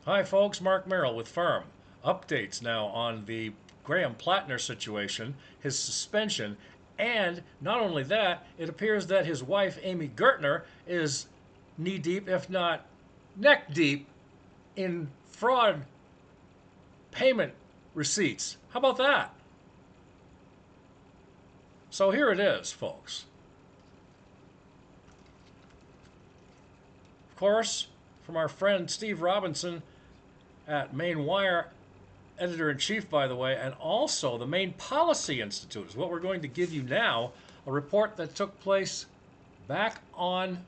Hi, folks. Mark Merrill with Firm. Updates now on the Graham Platner situation, his suspension, and not only that, it appears that his wife, Amy Gertner, is knee deep, if not neck deep, in fraud payment receipts. How about that? So here it is, folks. Of course, from our friend Steve Robinson at Maine Wire, editor in chief, by the way, and also the Maine Policy Institute is what we're going to give you now. A report that took place back on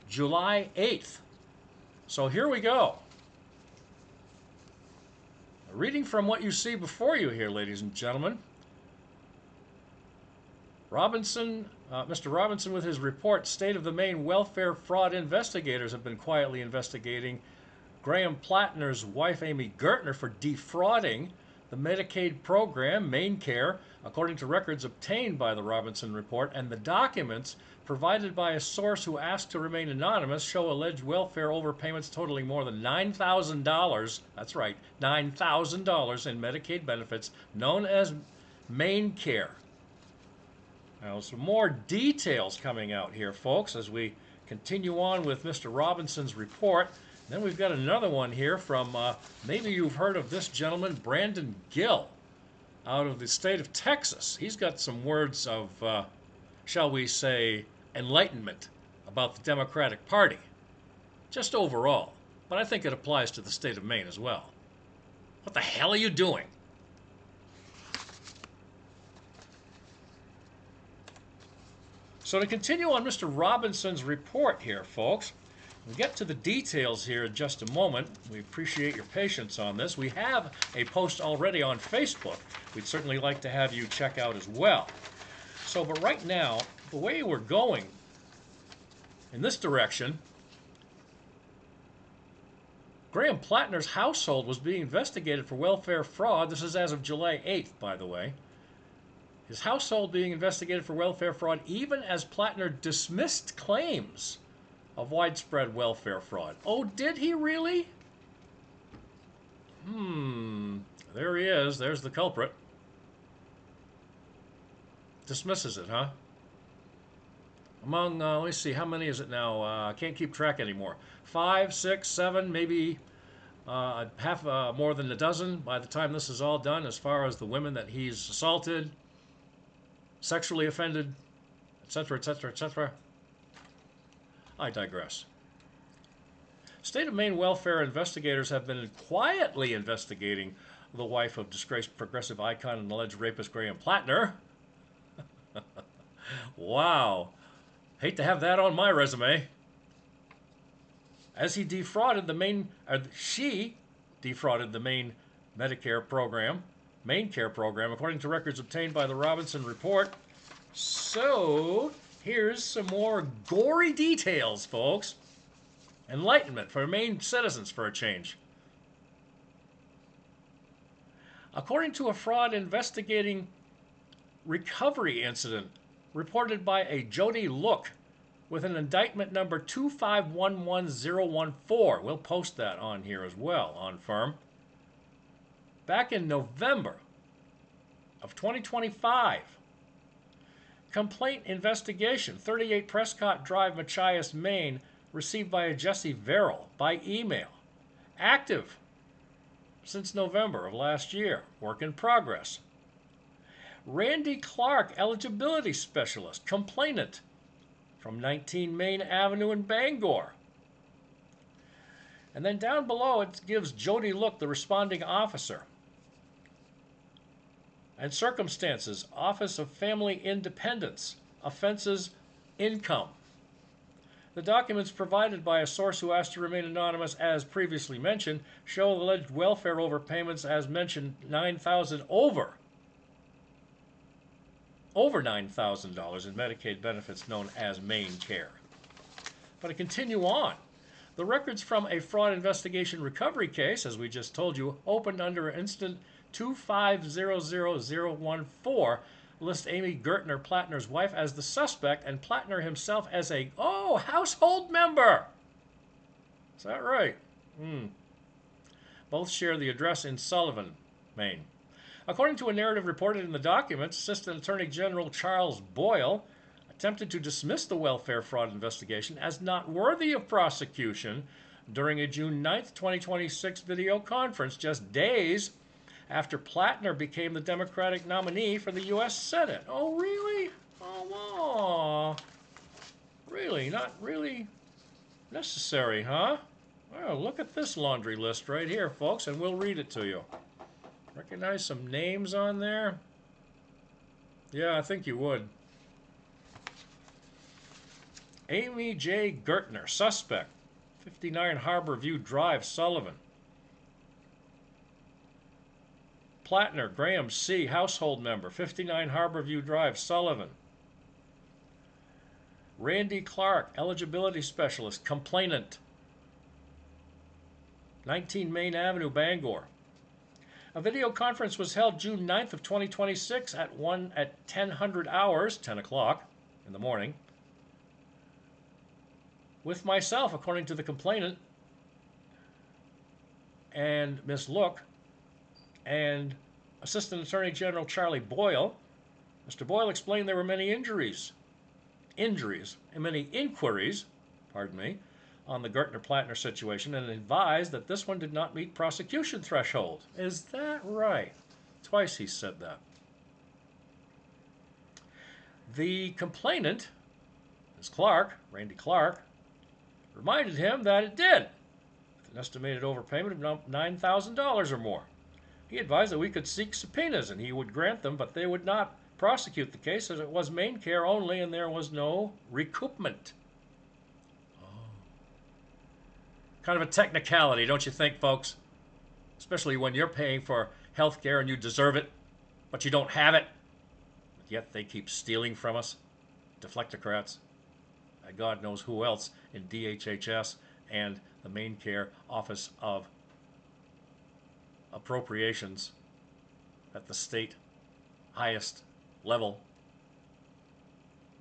July 8th. So here we go. Reading from what you see before you here, ladies and gentlemen. Mr. Robinson, with his report, State of the Maine Welfare Fraud Investigators have been quietly investigating Graham Platner's wife, Amy Gertner, for defrauding the Medicaid program, MaineCare, according to records obtained by the Robinson report, and the documents provided by a source who asked to remain anonymous show alleged welfare overpayments totaling more than $9,000. That's right, $9,000 in Medicaid benefits known as MaineCare. Now, some more details coming out here, folks, as we continue on with Mr. Robinson's report. Then we've got another one here from, maybe you've heard of this gentleman, Brandon Gill, out of the state of Texas. He's got some words of, shall we say, enlightenment about the Democratic Party, just overall. But I think it applies to the state of Maine as well. What the hell are you doing? So to continue on Mr. Robinson's report here, folks, we'll get to the details here in just a moment. We appreciate your patience on this. We have a post already on Facebook. We'd certainly like to have you check out as well. So, but right now, the way we're going in this direction, Graham Platner's household was being investigated for welfare fraud. This is as of July 8th, by the way. His household being investigated for welfare fraud even as Platner dismissed claims of widespread welfare fraud. Oh, did he really? There he is. There's the culprit. Dismisses it, huh? Among, let me see, how many is it now? I can't keep track anymore. 5, 6, 7, maybe half more than a dozen by the time this is all done, as far as the women that he's assaulted, sexually offended, etc., etc., etc. I digress. State of Maine welfare investigators have been quietly investigating the wife of disgraced progressive icon and alleged rapist Graham Platner. Wow. Hate to have that on my resume. As he defrauded the Maine, she defrauded the Maine Medicare program, MaineCare program, according to records obtained by the Robinson report. So, here's some more gory details, folks. Enlightenment for Maine citizens for a change. According to a fraud investigating recovery incident reported by a Jody Look with an indictment number 2511014. We'll post that on here as well on Firm. Back in November of 2025, complaint investigation, 38 Prescott Drive, Machias, Maine, received by a Jesse Verrill by email. Active since November of last year. Work in progress. Randy Clark, eligibility specialist, complainant from 19 Maine Avenue in Bangor. And then down below it gives Jody Look, the responding officer. And circumstances, Office of Family Independence, offenses, income. The documents provided by a source who asked to remain anonymous, as previously mentioned, show alleged welfare overpayments, as mentioned, $9,000 over $9,000 in Medicaid benefits known as MaineCare. But to continue on, the records from a fraud investigation recovery case, as we just told you, opened under incident 2500014, list Amy Gertner, Platner's wife, as the suspect and Platner himself as a, household member. Is that right? Both share the address in Sullivan, Maine. According to a narrative reported in the documents, Assistant Attorney General Charles Boyle attempted to dismiss the welfare fraud investigation as not worthy of prosecution during a June 9, 2026 video conference, just days after Platner became the Democratic nominee for the U.S. Senate. Oh, really? Oh, really? Not really necessary, huh? Well, look at this laundry list right here, folks, and we'll read it to you. Recognize some names on there? Yeah, I think you would. Amy J. Gertner, suspect, 59 Harborview Drive, Sullivan. Platner, Graham C., household member, 59 Harborview Drive, Sullivan. Randy Clark, eligibility specialist, complainant, 19 Maine Avenue, Bangor. A video conference was held June 9th of 2026 at 1000 hours, 10 o'clock in the morning, with myself, according to the complainant, and Miss Look, and Assistant Attorney General Charlie Boyle. Mr. Boyle explained there were many inquiries, on the Gertner-Platner situation, and advised that this one did not meet prosecution threshold. Is that right? Twice he said that. The complainant, Ms. Clark, Randy Clark, reminded him that it did, with an estimated overpayment of $9,000 or more. He advised that we could seek subpoenas and he would grant them, but they would not prosecute the case as it was MaineCare only and there was no recoupment. Kind of a technicality, don't you think, folks? Especially when you're paying for health care and you deserve it, but you don't have it. But yet they keep stealing from us. Deflectocrats. And God knows who else in DHHS and the MaineCare Office of Appropriations at the state highest level.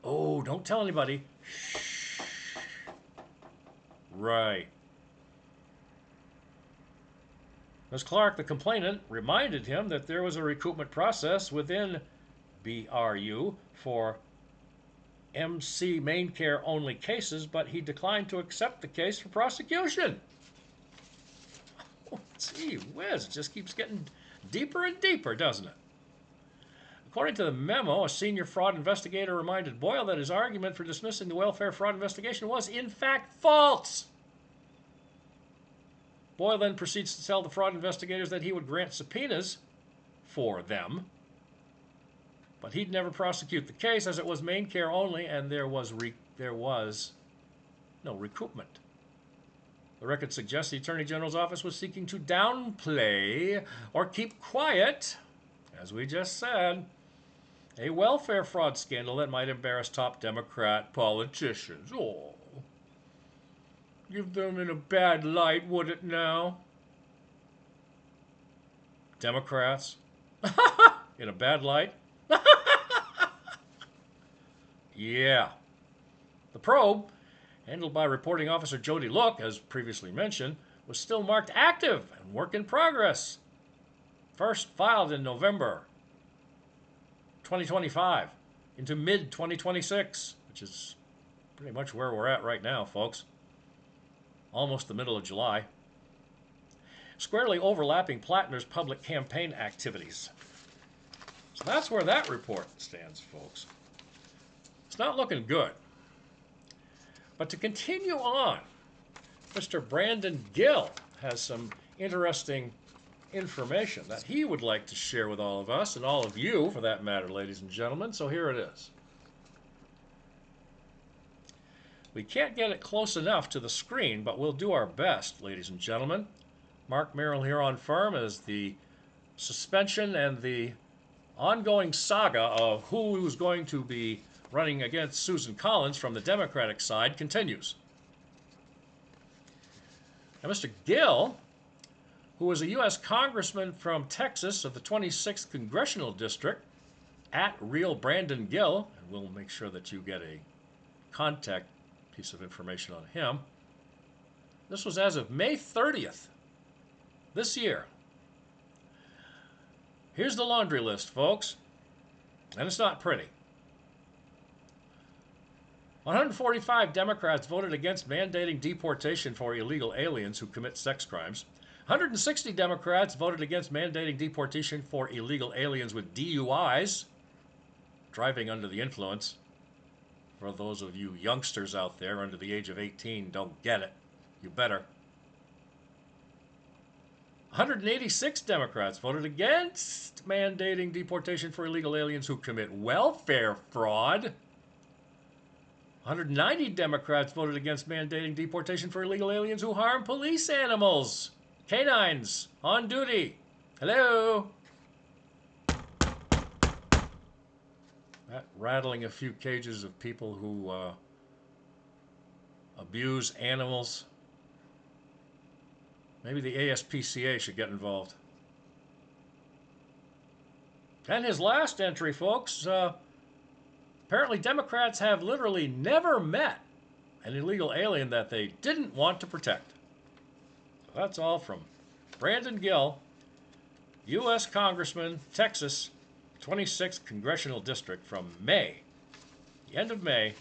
Oh, don't tell anybody. Shh. Right. Ms. Clark, the complainant, reminded him that there was a recoupment process within BRU for MC MaineCare only cases, but he declined to accept the case for prosecution. Oh, gee whiz, it just keeps getting deeper and deeper, doesn't it? According to the memo, a senior fraud investigator reminded Boyle that his argument for dismissing the welfare fraud investigation was in fact false. Boyle then proceeds to tell the fraud investigators that he would grant subpoenas for them, but he'd never prosecute the case as it was MaineCare only and there was no recoupment. The record suggests the Attorney General's office was seeking to downplay or keep quiet, as we just said, a welfare fraud scandal that might embarrass top Democrat politicians. Oh. Give them in a bad light, would it now? Democrats? In a bad light? Yeah. The probe, handled by reporting officer Jody Look, as previously mentioned, was still marked active and work in progress. First filed in November 2025 into mid-2026, which is pretty much where we're at right now, folks. Almost the middle of July. Squarely overlapping Platner's public campaign activities. So that's where that report stands, folks. It's not looking good. But to continue on, Mr. Brandon Gill has some interesting information that he would like to share with all of us, and all of you, for that matter, ladies and gentlemen. So here it is. We can't get it close enough to the screen, but we'll do our best, ladies and gentlemen. Mark Merrill here on firm as the suspension and the ongoing saga of who's going to be running against Susan Collins from the Democratic side continues. Now, Mr. Gill, who is a U.S. Congressman from Texas of the 26th Congressional District, at Real Brandon Gill, and we'll make sure that you get a contact piece of information on him. This was as of May 30th, this year. Here's the laundry list, folks, and it's not pretty. 145 Democrats voted against mandating deportation for illegal aliens who commit sex crimes. 160 Democrats voted against mandating deportation for illegal aliens with DUIs, driving under the influence. For those of you youngsters out there under the age of 18, don't get it. You better. 186 Democrats voted against mandating deportation for illegal aliens who commit welfare fraud. 190 Democrats voted against mandating deportation for illegal aliens who harm police animals. Canines on duty. Hello. That rattling a few cages of people who abuse animals. Maybe the ASPCA should get involved. And his last entry, folks, apparently Democrats have literally never met an illegal alien that they didn't want to protect. So that's all from Brandon Gill, U.S. Congressman, Texas, 26th Congressional District from May, the end of May,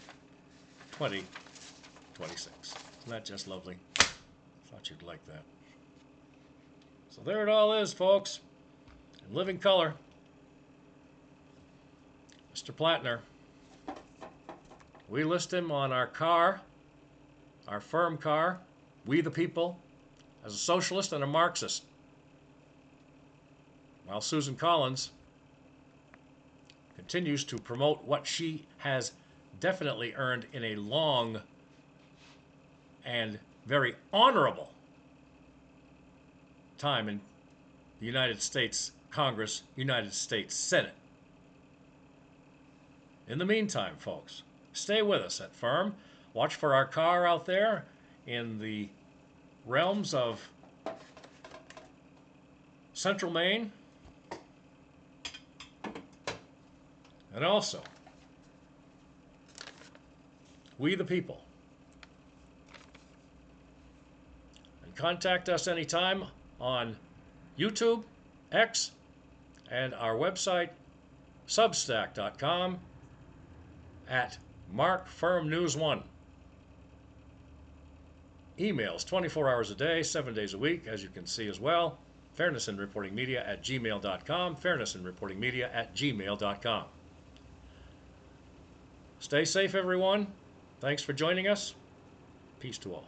2026. Isn't that just lovely? Thought you'd like that. So there it all is, folks, in living color. Mr. Platner. We list him on our car, our firm car, We the People, as a socialist and a Marxist. While Susan Collins continues to promote what she has definitely earned in a long and very honorable time in the United States Congress, United States Senate. In the meantime, folks, stay with us at Firm. Watch for our car out there in the realms of Central Maine. And also, We the People. And contact us anytime on YouTube, X, and our website, substack.com, at MarkFirmNews1. Emails 24 hours a day, 7 days a week, as you can see as well. fairnessinreportingmedia@gmail.com, fairnessinreportingmedia@gmail.com. Stay safe, everyone. Thanks for joining us. Peace to all.